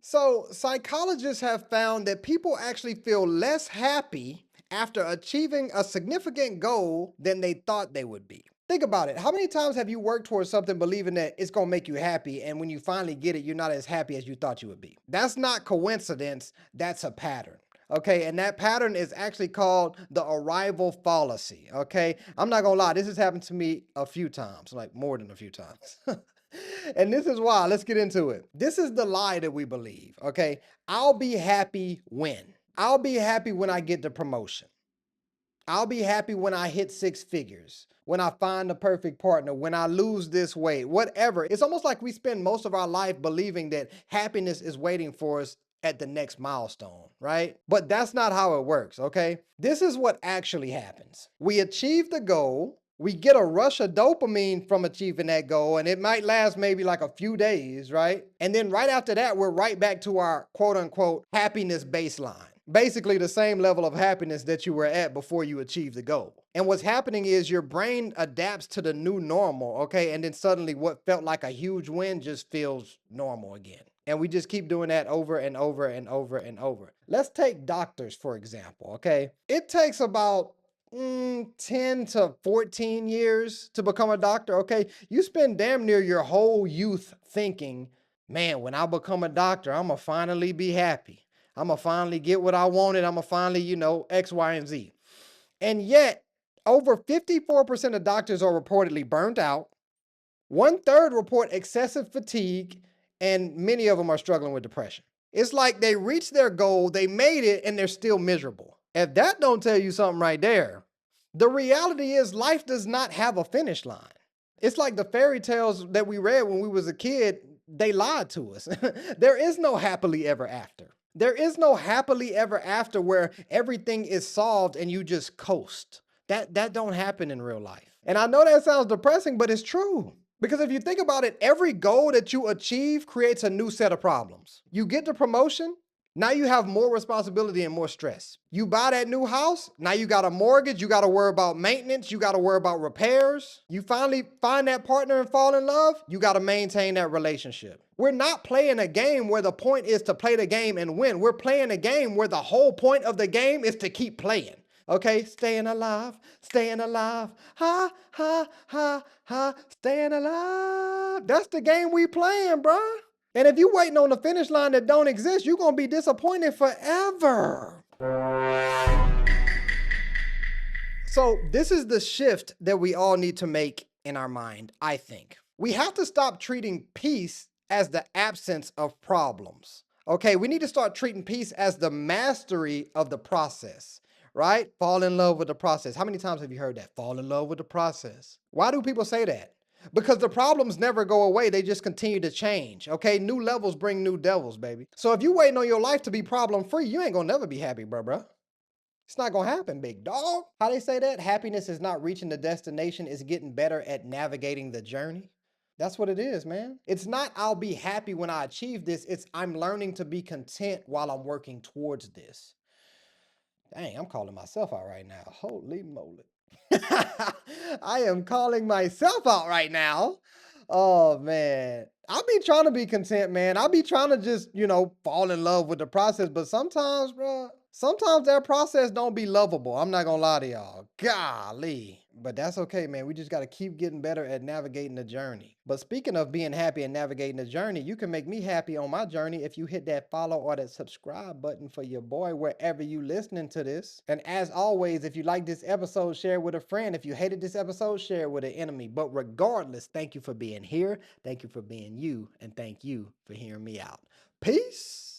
So, psychologists have found that people actually feel less happy after achieving a significant goal than they thought they would be. Think about it. How many times have you worked towards something believing that it's going to make you happy, and when you finally get it, you're not as happy as you thought you would be? That's not coincidence, that's a pattern. Okay, and that pattern is actually called the arrival fallacy. Okay, I'm not gonna lie, this has happened to me a few times, like more than a few times. And this is why. Let's get into it. This is the lie that we believe. Okay. I'll be happy when. I'll be happy when I get the promotion. I'll be happy when I hit six figures, when I find the perfect partner, when I lose this weight, whatever. It's almost like we spend most of our life believing that happiness is waiting for us at the next milestone, right? But that's not how it works, okay? This is what actually happens. We achieve the goal, we get a rush of dopamine from achieving that goal, and it might last maybe like a few days, right? And then right after that, we're right back to our quote unquote happiness baseline. Basically, the same level of happiness that you were at before you achieved the goal. And what's happening is your brain adapts to the new normal, okay? And then suddenly what felt like a huge win just feels normal again. And we just keep doing that over and over and over and over. Let's take doctors, for example, okay? It takes about 10 to 14 years to become a doctor, okay? You spend damn near your whole youth thinking, man, when I become a doctor, I'm gonna finally be happy. I'm gonna finally get what I wanted. I'm gonna finally, X, Y, and Z. And yet, over 54% of doctors are reportedly burnt out. One third report excessive fatigue, and many of them are struggling with depression. It's like they reached their goal, they made it, and they're still miserable. If that don't tell you something right there, the reality is life does not have a finish line. It's like the fairy tales that we read when we was a kid, they lied to us. There is no happily ever after. There is no happily ever after where everything is solved and you just coast. That don't happen in real life. And I know that sounds depressing, but it's true. Because if you think about it, every goal that you achieve creates a new set of problems. You get the promotion, now you have more responsibility and more stress. You buy that new house, now you got a mortgage, you got to worry about maintenance, you got to worry about repairs. You finally find that partner and fall in love, you got to maintain that relationship. We're not playing a game where the point is to play the game and win. We're playing a game where the whole point of the game is to keep playing. Okay, staying alive, ha, ha, ha, ha, staying alive. That's the game we playing, bruh. And if you waiting on the finish line that don't exist, you're gonna be disappointed forever. So this is the shift that we all need to make in our mind, I think. We have to stop treating peace as the absence of problems. Okay, we need to start treating peace as the mastery of the process, right? Fall in love with the process. How many times have you heard that? Fall in love with the process. Why do people say that? Because the problems never go away, they just continue to change. Okay, new levels bring new devils, baby. So if you waiting on your life to be problem free, you ain't gonna never be happy, bruh. It's not gonna happen, big dog. How they say that? Happiness is not reaching the destination, it's getting better at navigating the journey. That's what it is, man. It's not I'll be happy when I achieve this, it's I'm learning to be content while I'm working towards this. Dang, I'm calling myself out right now. Holy moly. I am calling myself out right now. Oh man. I'll be trying to be content, man. I'll be trying to just, fall in love with the process. But sometimes, bro, sometimes that process don't be lovable. I'm not gonna lie to y'all. Golly. But that's okay, man. We just gotta keep getting better at navigating the journey. But speaking of being happy and navigating the journey, you can make me happy on my journey if you hit that follow or that subscribe button for your boy wherever you listening to this. And as always, if you like this episode, share it with a friend. If you hated this episode, share it with an enemy. But regardless, thank you for being here. Thank you for being you. And thank you for hearing me out. Peace.